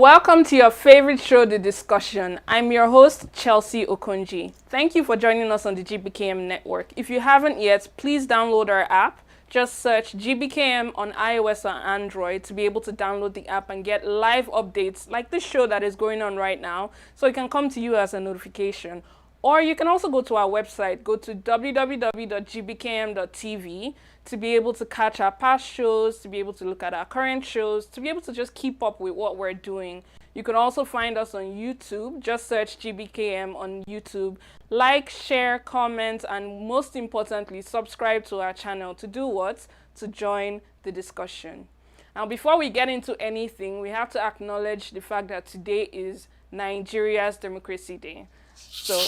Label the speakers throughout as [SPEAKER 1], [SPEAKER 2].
[SPEAKER 1] Welcome to your favorite show, The Discussion. I'm your host, Chelsea Okonji. Thank you for joining us on the GBKM network. If you haven't yet, please download our app. Just search GBKM on iOS or Android to be able to download the app and get live updates like this show that is going on right now, so it can come to you as a notification. Or you can also go to our website, go to www.gbkm.tv to be able to catch our past shows, to be able to look at our current shows, to be able to just keep up with what we're doing. You can also find us on YouTube. Just search GBKM on YouTube. Like, share, comment, and most importantly, subscribe to our channel. To do what? To join the discussion. Now, before we get into anything, we have to acknowledge the fact that today is Nigeria's Democracy Day. So,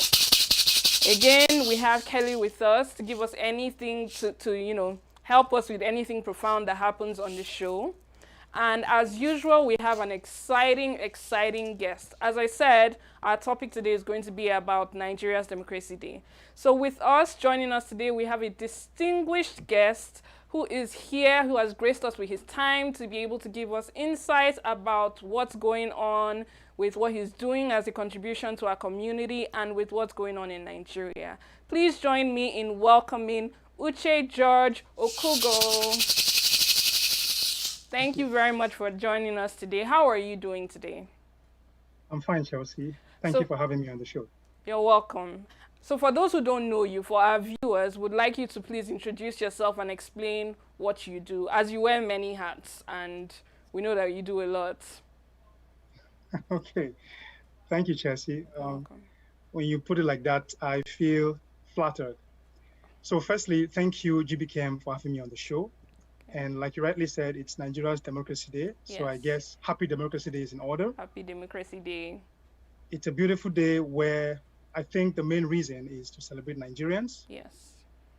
[SPEAKER 1] again, we have Kelly with us to give us anything to help us with anything profound that happens on the show. And as usual, we have an exciting guest. As I said, our topic today is going to be about Nigeria's Democracy Day. So with us, joining us today, we have a distinguished guest who is here, who has graced us with his time to be able to give us insights about what's going on with what he's doing as a contribution to our community and with what's going on in Nigeria. Please join me in welcoming Uche George Okugo. Thank you very much for joining us today. How are you doing today?
[SPEAKER 2] I'm fine, Chelsea. Thank you for having me on the show.
[SPEAKER 1] You're welcome. So for those who don't know you, for our viewers, would like you to please introduce yourself and explain what you do, as you wear many hats, and we know that you do a lot.
[SPEAKER 2] Okay. Thank you, Chelsea. When you put it like that, I feel flattered. So firstly, thank you, GBKM, for having me on the show. And like you rightly said, it's Nigeria's Democracy Day.
[SPEAKER 1] Yes.
[SPEAKER 2] So I guess Happy Democracy Day is in order.
[SPEAKER 1] Happy Democracy Day.
[SPEAKER 2] It's a beautiful day where I think the main reason is to celebrate Nigerians.
[SPEAKER 1] Yes.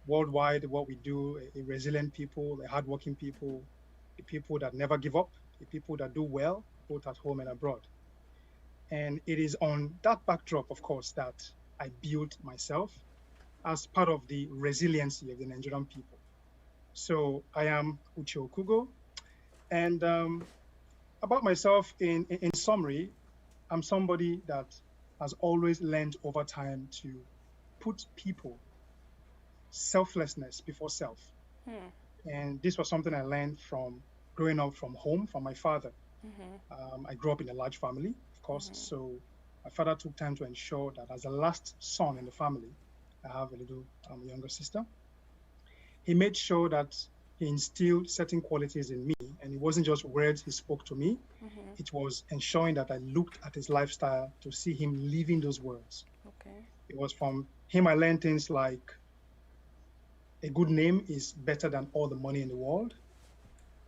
[SPEAKER 2] Worldwide, what we do, a resilient people, a hardworking people, the people that never give up, the people that do well, both at home and abroad. And it is on that backdrop, of course, that I built myself as part of the resiliency of the Nigerian people. So I am Uche Okugo. And about myself, in summary, I'm somebody that has always learned over time to put people, selflessness before self. And this was something I learned from growing up from home, from my father. I grew up in a large family, of course. So my father took time to ensure that as the last son in the family, I have a little younger sister. He made sure that he instilled certain qualities in me, and it wasn't just words he spoke to me. It was ensuring that I looked at his lifestyle to see him living those words.
[SPEAKER 1] Okay.
[SPEAKER 2] It was from him I learned things like a good name is better than all the money in the world.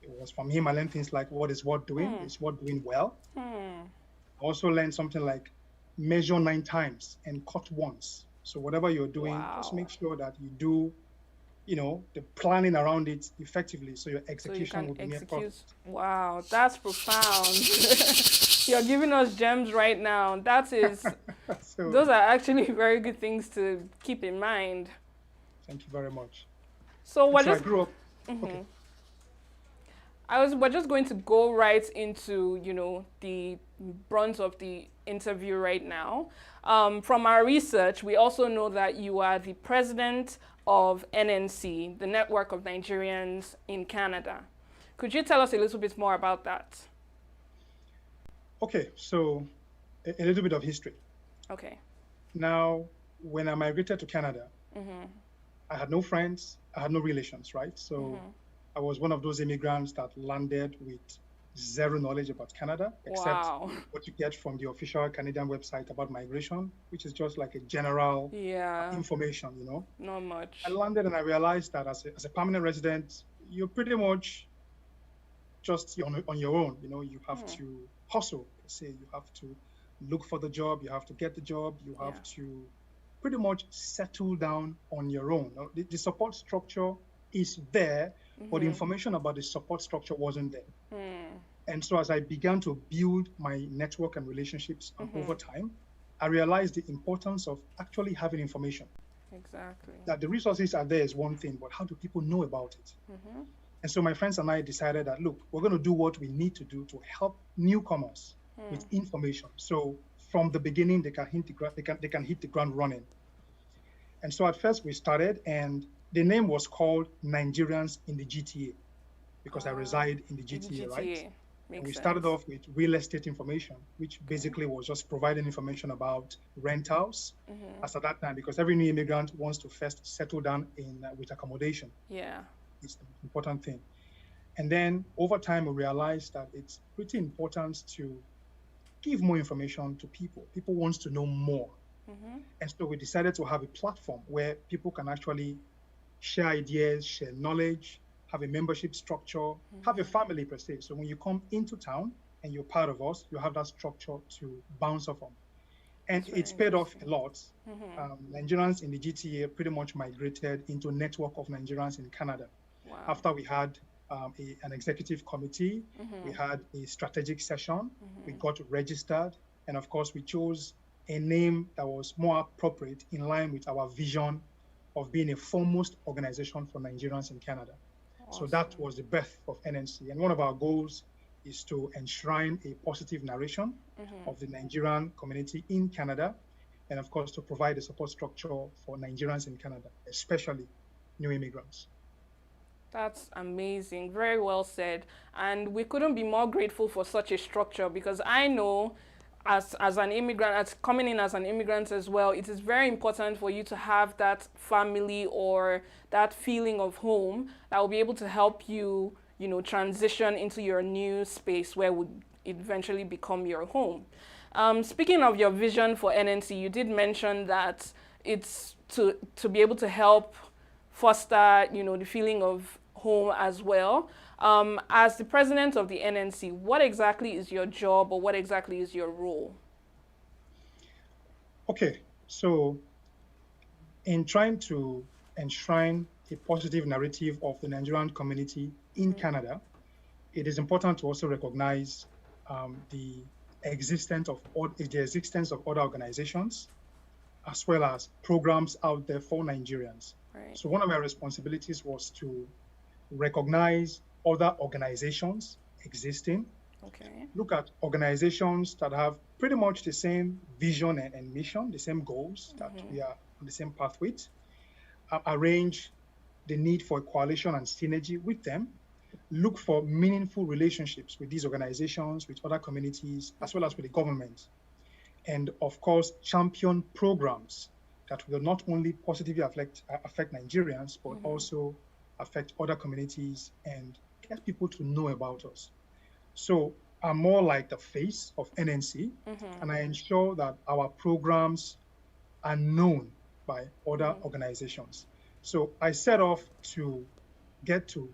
[SPEAKER 2] It was from him I learned things like what is worth doing is worth doing well. I also learned something like measure 9 times and cut once. So whatever you're doing, just make sure that you do the planning around it effectively, so your execution will be near perfect.
[SPEAKER 1] Wow, that's profound. You're giving us gems right now. Those are actually very good things to keep in mind.
[SPEAKER 2] Thank you very much.
[SPEAKER 1] So
[SPEAKER 2] I grew up. Okay.
[SPEAKER 1] We're just going to go right into the brunt of the interview right now. From our research, we also know that you are the president of NNC, the Network of Nigerians in Canada. Could you tell us a little bit more about that?
[SPEAKER 2] Okay, so a little bit of history.
[SPEAKER 1] Okay.
[SPEAKER 2] Now, when I migrated to Canada, I had no friends, I had no relations, right? So I was one of those immigrants that landed with zero knowledge about Canada, except what you get from the official Canadian website about migration, which is just like a general information,
[SPEAKER 1] Not much.
[SPEAKER 2] I landed and I realized that as a permanent resident, you're pretty much just on your own. You have to hustle, per se. You have to look for the job, you have to get the job, you have to pretty much settle down on your own. The support structure is there, but the information about the support structure wasn't there. And so as I began to build my network and relationships over time, I realized the importance of actually having information.
[SPEAKER 1] Exactly.
[SPEAKER 2] That the resources are there is one thing, but how do people know about it? And so my friends and I decided that, look, we're going to do what we need to do to help newcomers with information. So from the beginning, they can hit they can hit the ground running. And so at first we started, and the name was called Nigerians in the GTA because I reside in the
[SPEAKER 1] In the
[SPEAKER 2] GTA, right?
[SPEAKER 1] GTA.
[SPEAKER 2] And
[SPEAKER 1] Makes
[SPEAKER 2] we started
[SPEAKER 1] sense.
[SPEAKER 2] off with real estate information, which
[SPEAKER 1] Okay.
[SPEAKER 2] basically was just providing information about rentals
[SPEAKER 1] Mm-hmm.
[SPEAKER 2] as at that time, because every new immigrant wants to first settle down in with accommodation.
[SPEAKER 1] Yeah.
[SPEAKER 2] It's the most important thing. And then over time, we realized that it's pretty important to give more information to people. People want to know more.
[SPEAKER 1] Mm-hmm.
[SPEAKER 2] And so we decided to have a platform where people can actually share ideas, share knowledge, have a membership structure, have a
[SPEAKER 1] Mm-hmm.
[SPEAKER 2] family per se. So when you come into town and you're part of us, you have that structure to bounce off on. And
[SPEAKER 1] That's very
[SPEAKER 2] it's paid off
[SPEAKER 1] interesting.
[SPEAKER 2] a lot.
[SPEAKER 1] Mm-hmm.
[SPEAKER 2] Nigerians in the GTA pretty much migrated into a network of Nigerians in Canada.
[SPEAKER 1] Wow.
[SPEAKER 2] After we had an executive committee, we
[SPEAKER 1] Mm-hmm.
[SPEAKER 2] had a strategic session, we
[SPEAKER 1] Mm-hmm.
[SPEAKER 2] got registered, and of course, we chose a name that was more appropriate in line with our vision of being a foremost organization for Nigerians in Canada. So that
[SPEAKER 1] Awesome.
[SPEAKER 2] was the birth of NNC. And one of our goals is to enshrine a positive narration
[SPEAKER 1] Mm-hmm.
[SPEAKER 2] of the Nigerian community in Canada, and of course, to provide a support structure for Nigerians in Canada, especially new immigrants.
[SPEAKER 1] That's amazing. Very well said. And we couldn't be more grateful for such a structure because I know as an immigrant, as coming in as an immigrant as well, it is very important for you to have that family or that feeling of home that will be able to help you, transition into your new space where would eventually become your home. Speaking of your vision for NNC, you did mention that it's to be able to help foster, the feeling of home as well. As the president of the NNC, what exactly is your job or what exactly is your role?
[SPEAKER 2] Okay, so in trying to enshrine a positive narrative of the Nigerian community in
[SPEAKER 1] Mm-hmm.
[SPEAKER 2] Canada, it is important to also recognize the the existence of other organizations as well as programs out there for Nigerians.
[SPEAKER 1] Right.
[SPEAKER 2] So one of my responsibilities was to recognize other organizations existing,
[SPEAKER 1] Okay.
[SPEAKER 2] look at organizations that have pretty much the same vision and mission, the same goals that
[SPEAKER 1] Mm-hmm.
[SPEAKER 2] we are on the same path with, arrange the need for coalition and synergy with them, look for meaningful relationships with these organizations, with other communities, as well as with the government, and of course, champion programs that will not only positively affect Nigerians, but
[SPEAKER 1] Mm-hmm.
[SPEAKER 2] also affect other communities and get people to know about us. So I'm more like the face of NNC,
[SPEAKER 1] Mm-hmm.
[SPEAKER 2] and I ensure that our programs are known by other
[SPEAKER 1] Mm-hmm.
[SPEAKER 2] organizations. So I set off to get to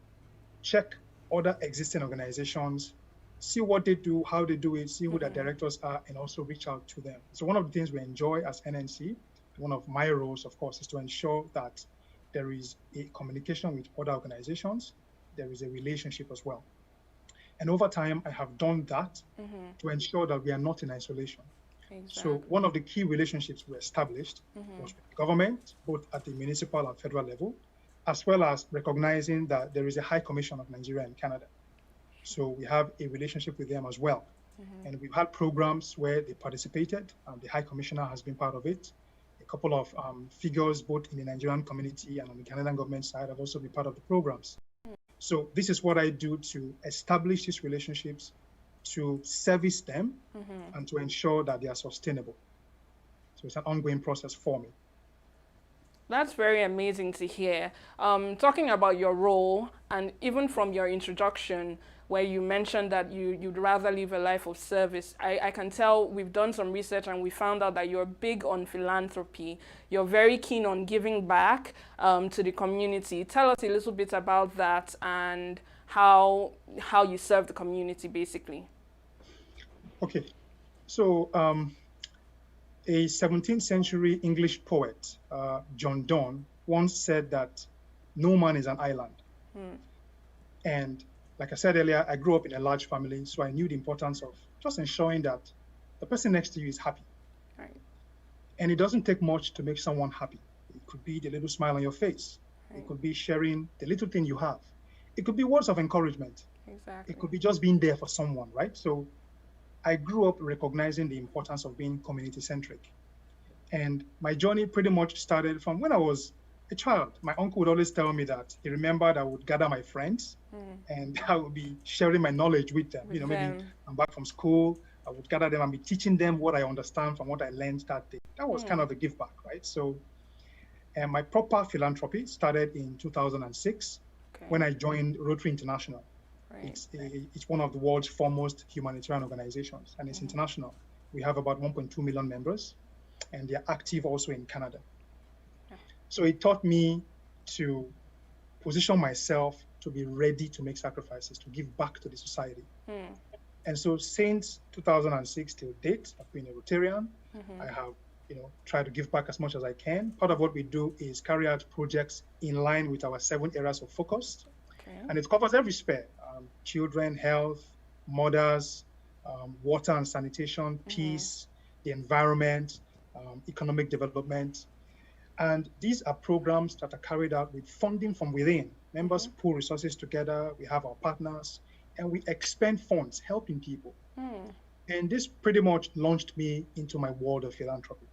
[SPEAKER 2] check other existing organizations, see what they do, how they do it, see who their
[SPEAKER 1] Mm-hmm.
[SPEAKER 2] directors are, and also reach out to them. So one of the things we enjoy as NNC, one of my roles, of course, is to ensure that there is a communication with other organizations, there is a relationship as well. And over time, I have done that
[SPEAKER 1] Mm-hmm.
[SPEAKER 2] to ensure that we are not in isolation. So
[SPEAKER 1] Exactly.
[SPEAKER 2] one of the key relationships we established
[SPEAKER 1] Mm-hmm.
[SPEAKER 2] was with the government, both at the municipal and federal level, as well as recognizing that there is a High Commission of Nigeria in Canada. So we have a relationship with them as well.
[SPEAKER 1] Mm-hmm.
[SPEAKER 2] And we've had programs where they participated. The High Commissioner has been part of it. A couple of figures, both in the Nigerian community and on the Canadian government side, have also been part of the programs. So this is what I do to establish these relationships, to service them,
[SPEAKER 1] Mm-hmm.
[SPEAKER 2] and to ensure that they are sustainable. So it's an ongoing process for me.
[SPEAKER 1] That's very amazing to hear. Talking about your role, and even from your introduction, where you mentioned that you'd rather live a life of service, I can tell we've done some research and we found out that you're big on philanthropy. You're very keen on giving back to the community. Tell us a little bit about that and how you serve the community, basically.
[SPEAKER 2] Okay, so a 17th century English poet, John Donne, once said that no man is an island.
[SPEAKER 1] Hmm.
[SPEAKER 2] And like I said earlier, I grew up in a large family, so I knew the importance of just ensuring that the person next to you is happy.
[SPEAKER 1] Right,
[SPEAKER 2] And it doesn't take much to make someone happy. It could be the little smile on your face. It
[SPEAKER 1] right,
[SPEAKER 2] could be sharing the little thing you have. It could be words of encouragement. It
[SPEAKER 1] exactly.
[SPEAKER 2] could be just being there for someone, right? So I grew up recognizing the importance of being community-centric. And my journey pretty much started from when I was a child. My uncle would always tell me that he remembered I would gather my friends and I would be sharing my knowledge with them.
[SPEAKER 1] With
[SPEAKER 2] Maybe
[SPEAKER 1] them.
[SPEAKER 2] I'm back from school, I would gather them and be teaching them what I understand from what I learned that day. That was kind of a give back, right? So, and my proper philanthropy started in 2006 when I joined Rotary International.
[SPEAKER 1] Right.
[SPEAKER 2] It's one of the world's foremost humanitarian organizations, and it's international. We have about 1.2 million members, and they're active also in Canada. So it taught me to position myself to be ready to make sacrifices, to give back to the society. And so since 2006 till date, I've been a Rotarian. I have, tried to give back as much as I can. Part of what we do is carry out projects in line with our 7 areas of focus. And it covers every sphere: children, health, mothers, water and sanitation, peace, the environment, economic development. And these are programs that are carried out with funding from within. Members pool resources together, we have our partners, and we expend funds helping people. And this pretty much launched me into my world of philanthropy,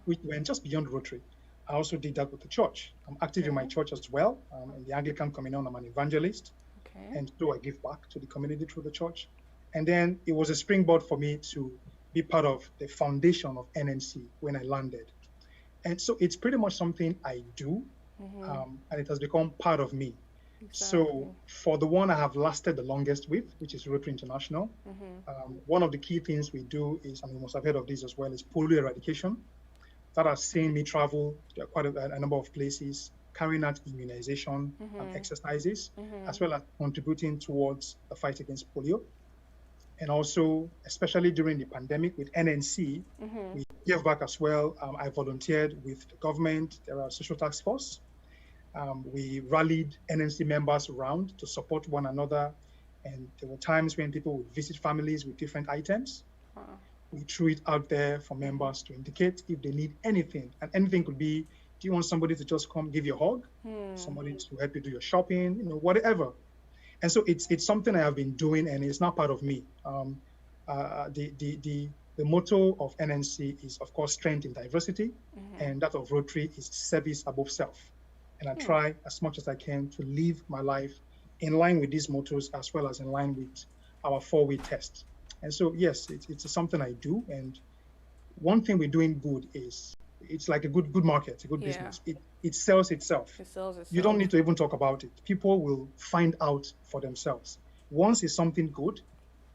[SPEAKER 2] which went just beyond Rotary. I also did that with the church. I'm active in my church as well. In the Anglican Communion, I'm an evangelist. And so I give back to the community through the church. And then it was a springboard for me to be part of the foundation of NNC when I landed. And so it's pretty much something I do, and it has become part of me. So for the one I have lasted the longest with, which is Rotary International, one of the key things we do is, and you must have heard of this as well, is polio eradication. That has seen me travel to quite a number of places, carrying out immunization exercises, as well as contributing towards the fight against polio. And also, especially during the pandemic with NNC, we gave back as well. I volunteered with the government. There are social task force. We rallied NNC members around to support one another. And there were times when people would visit families with different items. We threw it out there for members to indicate if they need anything. And anything could be, do you want somebody to just come give you a hug? Somebody to help you do your shopping, whatever. And so it's something I have been doing, and it's not part of me. The motto of NNC is, of course, strength in diversity, and that of Rotary is service above self. And I try as much as I can to live my life in line with these mottos, as well as in line with our 4-way test. And so, yes, it's something I do. And one thing we're doing good is it's like a good market, a good business. It sells itself.
[SPEAKER 1] It sells itself.
[SPEAKER 2] You don't need to even talk about it. People will find out for themselves. Once it's something good,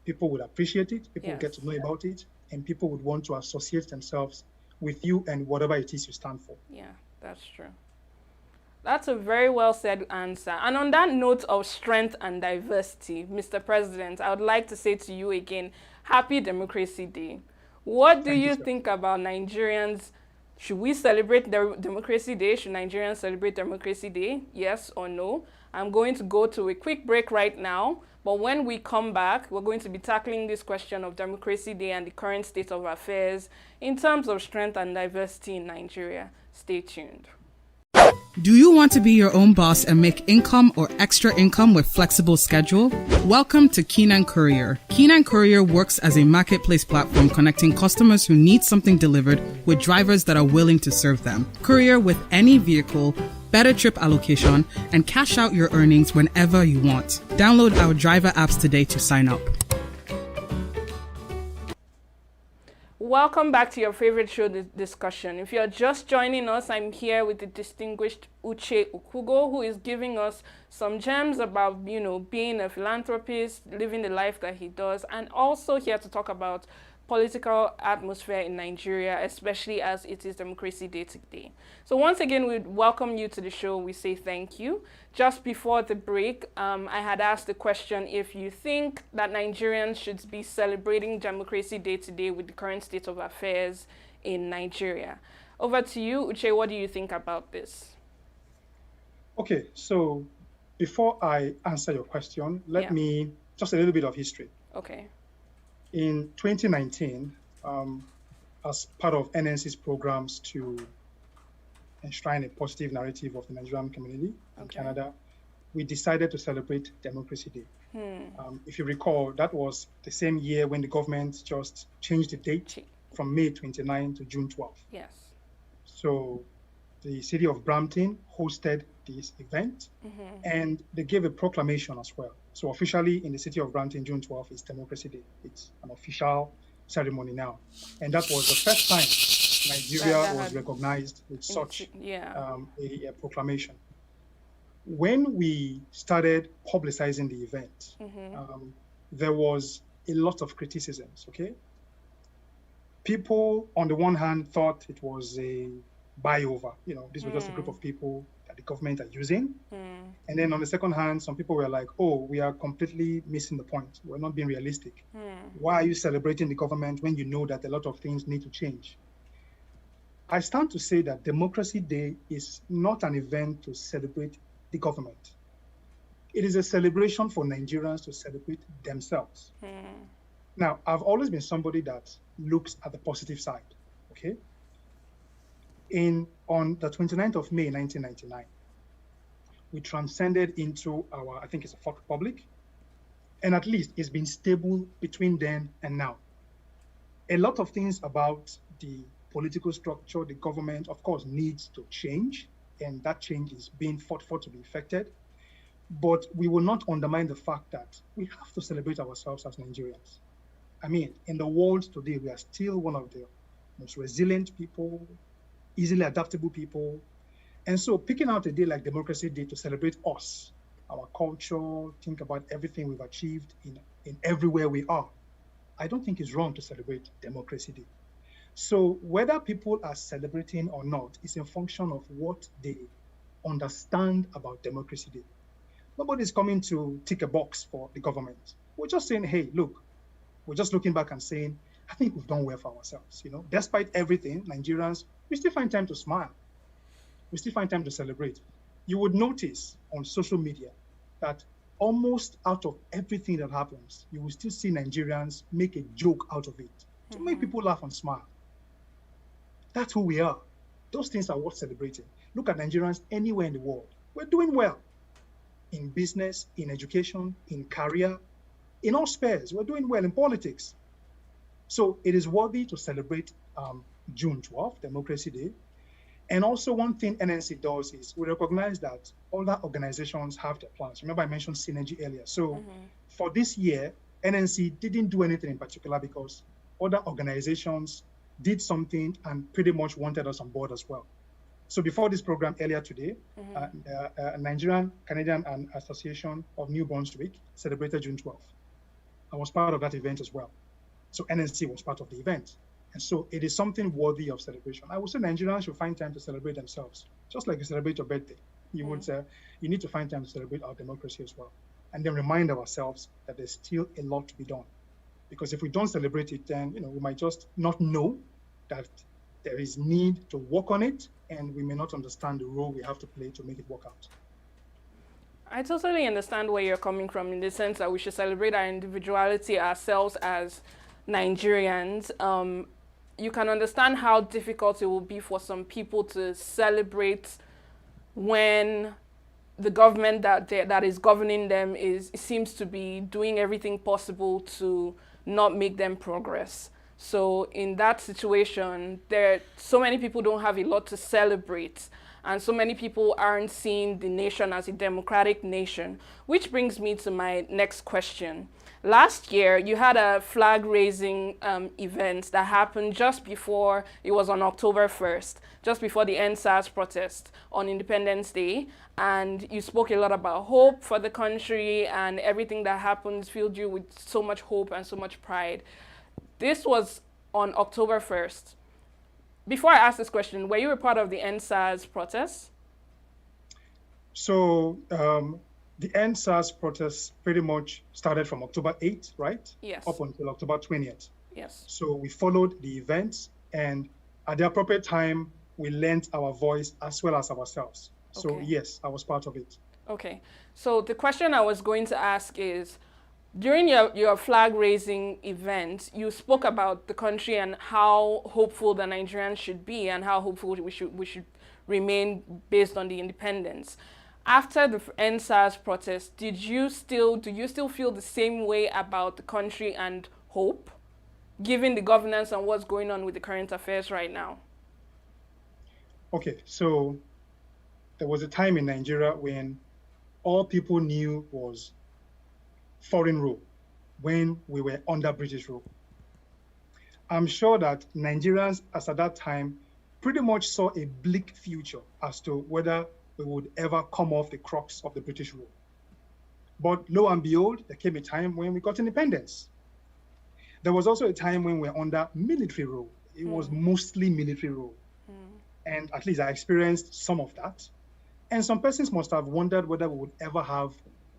[SPEAKER 2] people will appreciate it, people will get to know about it, and people would want to associate themselves with you and whatever it is you stand for.
[SPEAKER 1] Yeah, that's true. That's a very well said answer. And on that note of strength and diversity, Mr. President, I would like to say to you again, Happy Democracy Day. What do you think about Nigerians? Should we celebrate Democracy Day? Should Nigerians celebrate Democracy Day? Yes or no? I'm going to go to a quick break right now. But when we come back, we're going to be tackling this question of Democracy Day and the current state of affairs in terms of strength and diversity in Nigeria. Stay tuned.
[SPEAKER 3] Do you want to be your own boss and make income or extra income with flexible schedule? Welcome to Keenan Courier. Keenan Courier works as a marketplace platform connecting customers who need something delivered with drivers that are willing to serve them. Courier with any vehicle, better trip allocation, and cash out your earnings whenever you want. Download our driver apps today to sign up.
[SPEAKER 1] Welcome back to your favorite show discussion. If you're just joining us, I'm here with the distinguished Uche Okugo, who is giving us some gems about, being a philanthropist, living the life that he does, and also here to talk about political atmosphere in Nigeria, especially as it is Democracy Day today. So once again, we welcome you to the show. We say thank you. Just before the break, I had asked the question if you think that Nigerians should be celebrating Democracy Day today with the current state of affairs in Nigeria. Over to you, Uche. What do you think about this?
[SPEAKER 2] Okay, so before I answer your question, let me just a little bit of history.
[SPEAKER 1] Okay.
[SPEAKER 2] In 2019, as part of NNC's programs to enshrine a positive narrative of the Nigerian community in Canada, we decided to celebrate Democracy Day. If you recall, that was the same year when the government just changed the date from May 29 to June 12.
[SPEAKER 1] Yes.
[SPEAKER 2] So the city of Brampton hosted this event, and they gave a proclamation as well. So officially in the city of Brampton, June 12 is Democracy Day. It's an official ceremony now. And that was the first time Nigeria was recognized with such a proclamation. When we started publicizing the event, there was a lot of criticisms, okay? People, on the one hand, thought it was a buy-over. You know, this was just a group of people that the government are using. And then on the second hand, some people were like, oh, we are completely missing the point. We're not being realistic. Why are you celebrating the government when you know that a lot of things need to change? I stand to say that Democracy Day is not an event to celebrate the government. It is a celebration for Nigerians to celebrate themselves. Now, I've always been somebody that looks at the positive side, okay? On the 29th of May, 1999, we transcended into our, I think it's a fourth republic, and at least it's been stable between then and now. A lot of things about the political structure, the government, of course, needs to change, and that change is being fought for to be effected. But we will not undermine the fact that we have to celebrate ourselves as Nigerians. I mean, in the world today, we are still one of the most resilient people, easily adaptable people. And so picking out a day like Democracy Day to celebrate us, our culture, think about everything we've achieved in everywhere we are, I don't think it's wrong to celebrate Democracy Day. So whether people are celebrating or not is in function of what they understand about Democracy Day. Nobody's coming to tick a box for the government. We're just saying, hey, look, we're just looking back and saying, I think we've done well for ourselves. You know, despite everything, Nigerians, we still find time to smile. We still find time to celebrate. You would notice on social media that almost out of everything that happens, you will still see Nigerians make a joke out of it to make people laugh and smile. That's who we are. Those things are worth celebrating. Look at Nigerians anywhere in the world. We're doing well in business, in education, in career, in all spheres. We're doing well in politics. So it is worthy to celebrate June 12th, Democracy Day. And also one thing NNC does is we recognize that other organizations have their plans. Remember I mentioned synergy earlier. So for this year, NNC didn't do anything in particular because other organizations did something and pretty much wanted us on board as well. So before this program earlier today, Nigerian Canadian and Association of Newborns Week celebrated June 12th. I was part of that event as well. So NNC was part of the event. And so it is something worthy of celebration. I would say Nigerians should find time to celebrate themselves, just like you celebrate your birthday. You would say, you need to find time to celebrate our democracy as well. And then remind ourselves that there's still a lot to be done. Because if we don't celebrate it, then we might just not know that there is need to work on it, and we may not understand the role we have to play to make it work out.
[SPEAKER 1] I totally understand where you're coming from in the sense that we should celebrate our individuality ourselves as Nigerians. You can understand how difficult it will be for some people to celebrate when the government that is governing them seems to be doing everything possible to not make them progress. So in that situation, so many people don't have a lot to celebrate, and so many people aren't seeing the nation as a democratic nation, which brings me to my next question. Last year, you had a flag-raising event that happened just before, it was on October 1st, just before the EndSARS protest on Independence Day, and you spoke a lot about hope for the country, and everything that happened filled you with so much hope and so much pride. This was on October 1st. Before I ask this question, were you a part of the EndSARS protest?
[SPEAKER 2] So the EndSARS protest pretty much started from October 8th, right?
[SPEAKER 1] Yes.
[SPEAKER 2] Up until October 20th.
[SPEAKER 1] Yes.
[SPEAKER 2] So we followed the events, and at the appropriate time, we lent our voice as well as ourselves. So
[SPEAKER 1] Okay.
[SPEAKER 2] yes, I was part of it.
[SPEAKER 1] Okay. So the question I was going to ask is, during your flag-raising event, you spoke about the country and how hopeful the Nigerians should be and how hopeful we should remain based on the independence. After the NSAS protest, do you still feel the same way about the country and hope, given the governance and what's going on with the current affairs right now?
[SPEAKER 2] Okay, so there was a time in Nigeria when all people knew was foreign rule, when we were under British rule. I'm sure that Nigerians, as at that time, pretty much saw a bleak future as to whether we would ever come off the crux of the British rule. But lo and behold, there came a time when we got independence. There was also a time when we were under military rule. It was mostly military rule. And at least I experienced some of that. And some persons must have wondered whether we would ever have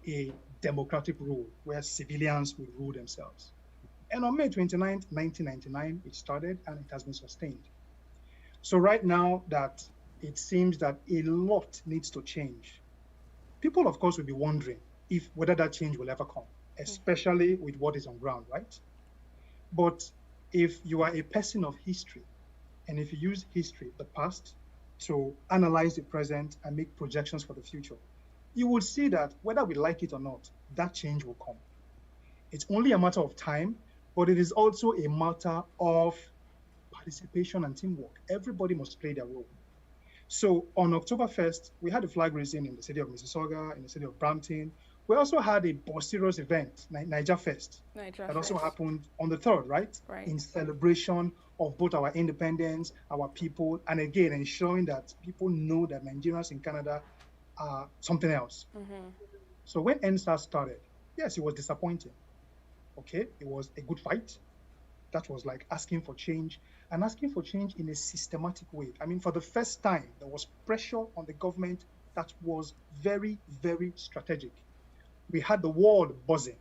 [SPEAKER 2] a democratic rule where civilians would rule themselves. And on May 29th, 1999, it started and it has been sustained. So right now that it seems that a lot needs to change, people, of course, will be wondering if whether that change will ever come, especially with what is on ground, right? But if you are a person of history, and if you use history, the past, to analyze the present and make projections for the future, you will see that whether we like it or not, that change will come. It's only a matter of time, but it is also a matter of participation and teamwork. Everybody must play their role. So on October 1st, we had a flag raising in the city of Mississauga, in the city of Brampton. We also had a boisterous event, Niger Fest, that also happened on the 3rd, right? In celebration of both our independence, our people, and again, ensuring that people know that Nigerians in Canada are something else. So when NSAS started, yes, it was disappointing. Okay, it was a good fight. That was like asking for change, and asking for change in a systematic way. I mean, for the first time, there was pressure on the government that was very, very strategic. We had the world buzzing.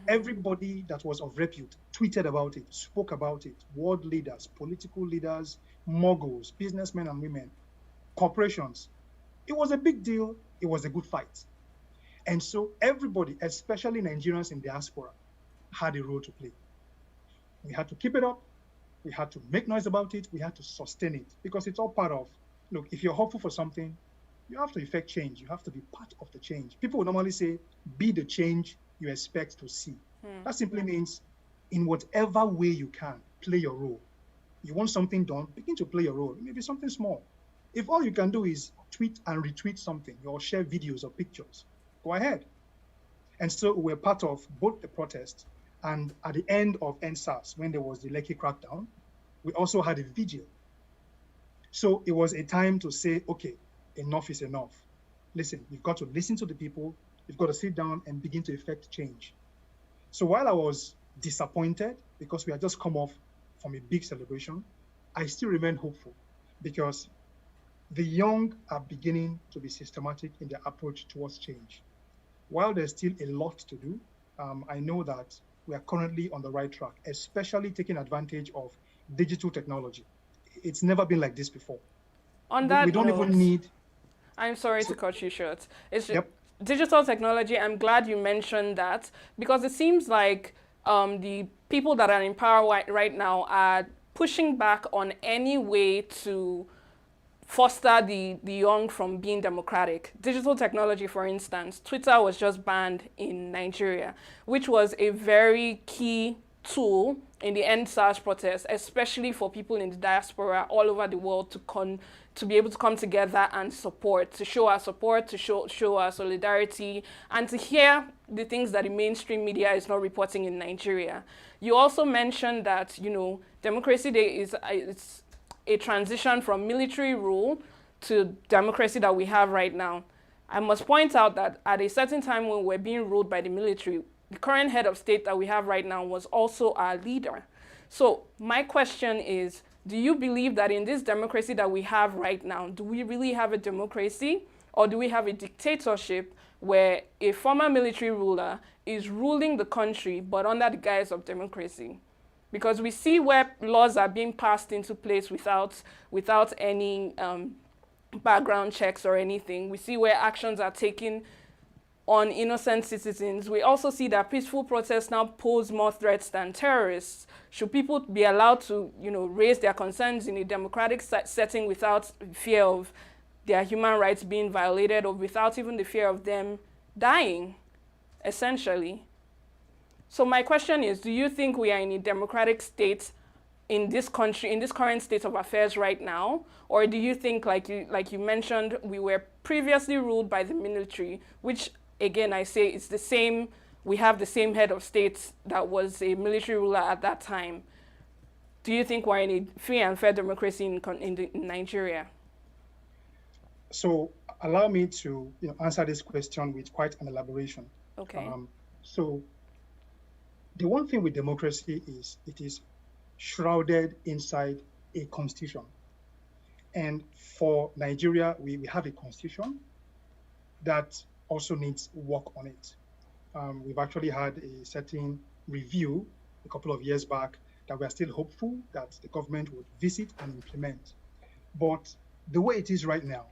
[SPEAKER 2] Everybody that was of repute tweeted about it, spoke about it. World leaders, political leaders, moguls, businessmen and women, corporations. It was a big deal. It was a good fight. And so everybody, especially Nigerians in diaspora, had a role to play. We had to keep it up. We had to make noise about it. We had to sustain it because it's all part of, look, if you're hopeful for something, you have to effect change. You have to be part of the change. People would normally say, be the change you expect to see. That simply means in whatever way you can, play your role. You want something done, begin to play your role. It may be something small. If all you can do is tweet and retweet something or share videos or pictures, go ahead. And so we're part of both the protest and at the end of NSAS, when there was the Lekki crackdown, we also had a vigil. So it was a time to say, okay, enough is enough. Listen, you've got to listen to the people. You've got to sit down and begin to effect change. So while I was disappointed because we had just come off from a big celebration, I still remain hopeful because the young are beginning to be systematic in their approach towards change. While there's still a lot to do, I know that we are currently on the right track, especially taking advantage of digital technology. It's never been like this before.
[SPEAKER 1] On that
[SPEAKER 2] we don't
[SPEAKER 1] note,
[SPEAKER 2] even need...
[SPEAKER 1] I'm sorry to cut you short. It's digital technology. I'm glad you mentioned that because it seems like the people that are in power right now are pushing back on any way to foster the young from being democratic. Digital technology, for instance, Twitter was just banned in Nigeria, which was a very key tool in the NSAS protest, especially for people in the diaspora all over the world to be able to come together and support, to show our support, to show our solidarity, and to hear the things that the mainstream media is not reporting in Nigeria. You also mentioned that, you know, Democracy Day it's a transition from military rule to democracy that we have right now. I must point out that at a certain time when we're being ruled by the military, the current head of state that we have right now was also our leader. So my question is, do you believe that in this democracy that we have right now, do we really have a democracy or do we have a dictatorship where a former military ruler is ruling the country but under the guise of democracy? Because we see where laws are being passed into place without any background checks or anything. We see where actions are taken on innocent citizens. We also see that peaceful protests now pose more threats than terrorists. Should people be allowed to, you know, raise their concerns in a democratic setting without fear of their human rights being violated or without even the fear of them dying, essentially. So my question is, do you think we are in a democratic state in this country, in this current state of affairs right now? Or do you think, like you mentioned, we were previously ruled by the military, which again I say it's the same, we have the same head of state that was a military ruler at that time. Do you think we're in a free and fair democracy in Nigeria?
[SPEAKER 2] So allow me to answer this question with quite an elaboration.
[SPEAKER 1] Okay.
[SPEAKER 2] So the one thing with democracy is it is shrouded inside a constitution. And for Nigeria, we have a constitution that also needs work on it. We've actually had a certain review a couple of years back that we are still hopeful that the government would visit and implement. But the way it is right now,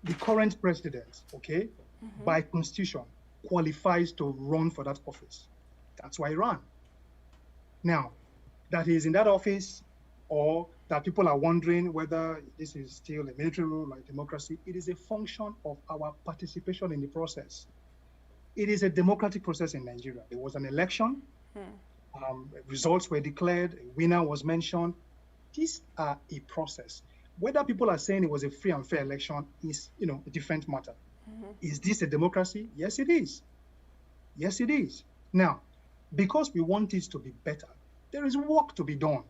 [SPEAKER 2] the current president, okay, by constitution, qualifies to run for that office. That's why he ran. Now, that he's in that office, or that people are wondering whether this is still a military rule or a democracy, it is a function of our participation in the process. It is a democratic process in Nigeria. There was an election, results were declared, a winner was mentioned. These are a process. Whether people are saying it was a free and fair election is, a different matter. Is this a democracy? Yes, it is. Yes, it is. Now, because we want it to be better, there is work to be done.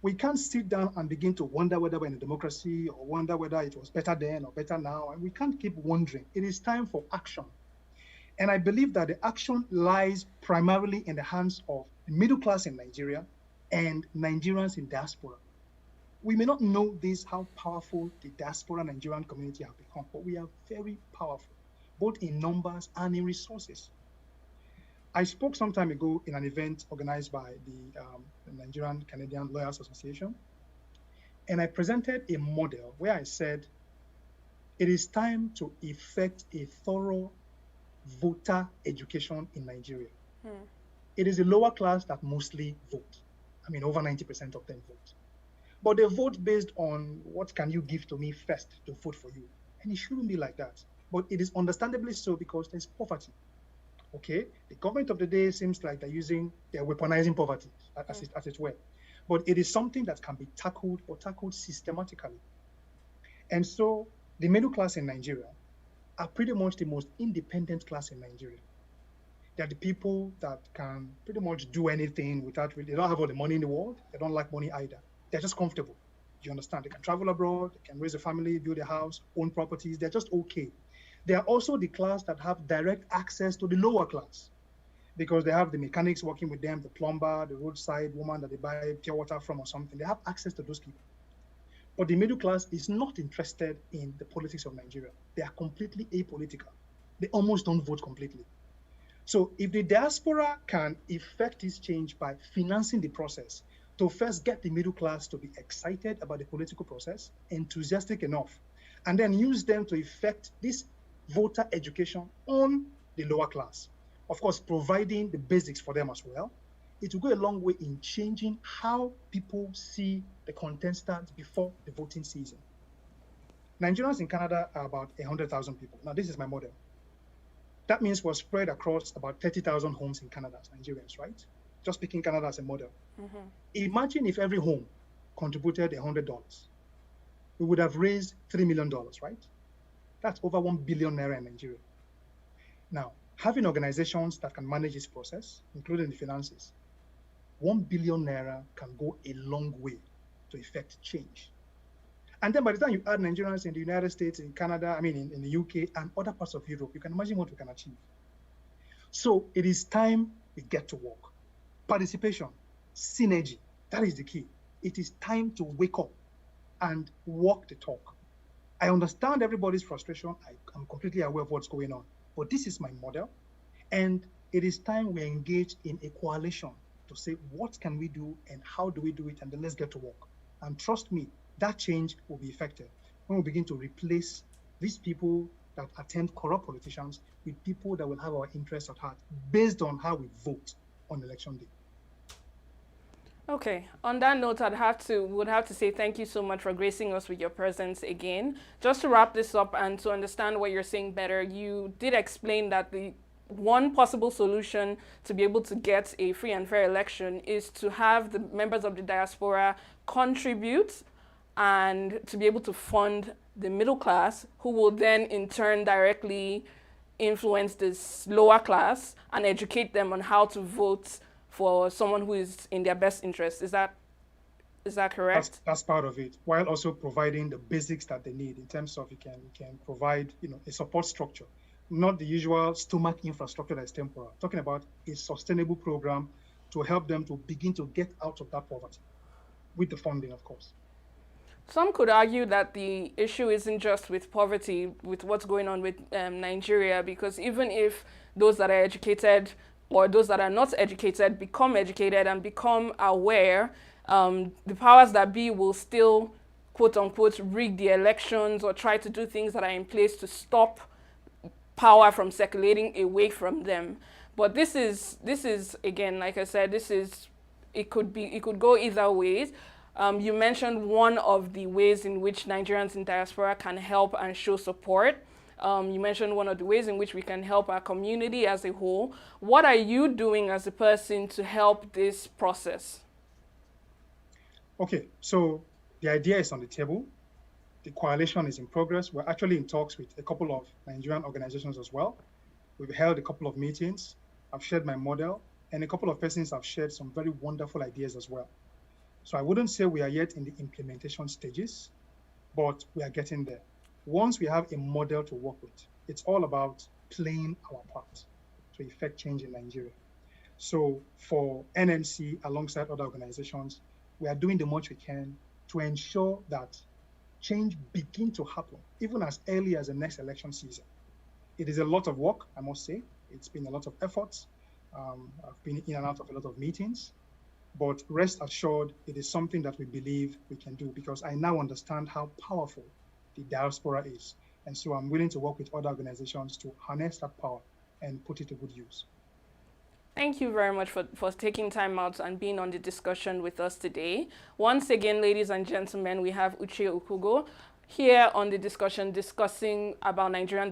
[SPEAKER 2] We can't sit down and begin to wonder whether we're in a democracy or wonder whether it was better then or better now. And we can't keep wondering. It is time for action. And I believe that the action lies primarily in the hands of the middle class in Nigeria and Nigerians in diaspora. We may not know this, how powerful the diaspora Nigerian community have become, but we are very powerful, both in numbers and in resources. I spoke some time ago in an event organized by the Nigerian Canadian Lawyers Association, and I presented a model where I said, it is time to effect a thorough voter education in Nigeria. It is the lower class that mostly vote. I mean, over 90% of them vote. But they vote based on what can you give to me first to vote for you. And it shouldn't be like that. But it is understandably so because there's poverty. Okay, the government of the day seems like they're weaponizing poverty, as it were. But it is something that can be tackled systematically. And so the middle class in Nigeria are pretty much the most independent class in Nigeria. They're the people that can pretty much do anything they don't have all the money in the world. They don't like money either. They're just comfortable. You understand? They can travel abroad, they can raise a family, build a house, own properties. They're just okay. They are also the class that have direct access to the lower class because they have the mechanics working with them, the plumber, the roadside woman that they buy pure water from or something. They have access to those people. But the middle class is not interested in the politics of Nigeria. They are completely apolitical. They almost don't vote completely. So if the diaspora can effect this change by financing the process to first get the middle class to be excited about the political process, enthusiastic enough, and then use them to effect this voter education on the lower class. Of course, providing the basics for them as well. It will go a long way in changing how people see the contestants before the voting season. Nigerians in Canada are about 100,000 people. Now, this is my model. That means we're spread across about 30,000 homes in Canada as Nigerians, right? Just picking Canada as a model. Imagine if every home contributed $100. We would have raised $3 million, right? That's over 1 billion naira in Nigeria. Now, having organizations that can manage this process, including the finances, 1 billion naira can go a long way to effect change. And then by the time you add Nigerians in the United States, in Canada, in the UK and other parts of Europe, you can imagine what we can achieve. So it is time we get to work. Participation, synergy, that is the key. It is time to wake up and walk the talk. I understand everybody's frustration. I'm completely aware of what's going on, but this is my model. And it is time we engage in a coalition to say, what can we do and how do we do it? And then let's get to work. And trust me, that change will be effective when we begin to replace these people that attend corrupt politicians with people that will have our interests at heart based on how we vote on election day.
[SPEAKER 1] Okay. On that note, would have to say thank you so much for gracing us with your presence again. Just to wrap this up and to understand what you're saying better, you did explain that the one possible solution to be able to get a free and fair election is to have the members of the diaspora contribute and to be able to fund the middle class, who will then in turn directly influence this lower class and educate them on how to vote for someone who is in their best interest. Is that correct?
[SPEAKER 2] That's part of it, while also providing the basics that they need in terms of you can provide a support structure, not the usual stomach infrastructure that is temporal. Talking about a sustainable program to help them to begin to get out of that poverty with the funding, of course.
[SPEAKER 1] Some could argue that the issue isn't just with poverty, with what's going on with Nigeria, because even if those that are educated or those that are not educated become educated and become aware, the powers that be will still, quote unquote, rig the elections or try to do things that are in place to stop power from circulating away from them. But this is again, like I said, it could go either ways. You mentioned one of the ways in which Nigerians in diaspora can help and show support. You mentioned one of the ways in which we can help our community as a whole. What are you doing as a person to help this process?
[SPEAKER 2] Okay, so the idea is on the table. The coalition is in progress. We're actually in talks with a couple of Nigerian organizations as well. We've held a couple of meetings. I've shared my model, and a couple of persons have shared some very wonderful ideas as well. So I wouldn't say we are yet in the implementation stages, but we are getting there. Once we have a model to work with, it's all about playing our part to effect change in Nigeria. So for NMC, alongside other organizations, we are doing the much we can to ensure that change begin to happen, even as early as the next election season. It is a lot of work, I must say. It's been a lot of efforts. I've been in and out of a lot of meetings, but rest assured, it is something that we believe we can do, because I now understand how powerful the diaspora is. And so I'm willing to work with other organizations to harness that power and put it to good use.
[SPEAKER 1] Thank you very much for taking time out and being on the discussion with us today. Once again, ladies and gentlemen, we have Uche Okugo here on the discussion discussing about Nigerian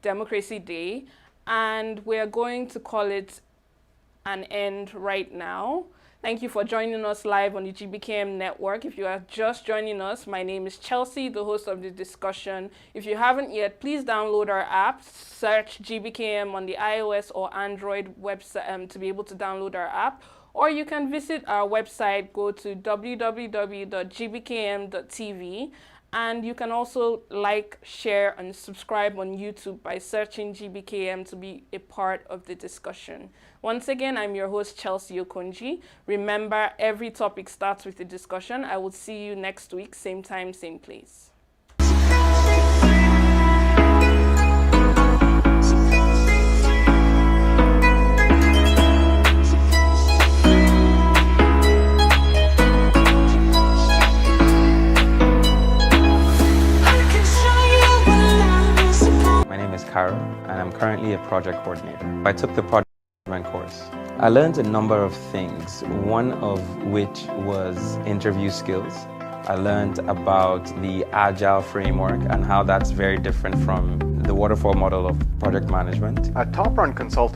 [SPEAKER 1] Democracy Day, and we're going to call it an end right now. Thank you for joining us live on the GBKM network. If you are just joining us, my name is Chelsea, the host of the discussion. If you haven't yet, please download our app, search GBKM on the iOS or Android website to be able to download our app. Or you can visit our website, go to www.gbkm.tv, and you can also like, share, and subscribe on YouTube by searching GBKM to be a part of the discussion. Once again, I'm your host, Chelsea Okonji. Remember, every topic starts with a discussion. I will see you next week, same time, same place.
[SPEAKER 4] And I'm currently a project coordinator. I took the project management course. I learned a number of things, one of which was interview skills. I learned about the agile framework and how that's very different from the waterfall model of project management.
[SPEAKER 5] At Top Run Consulting,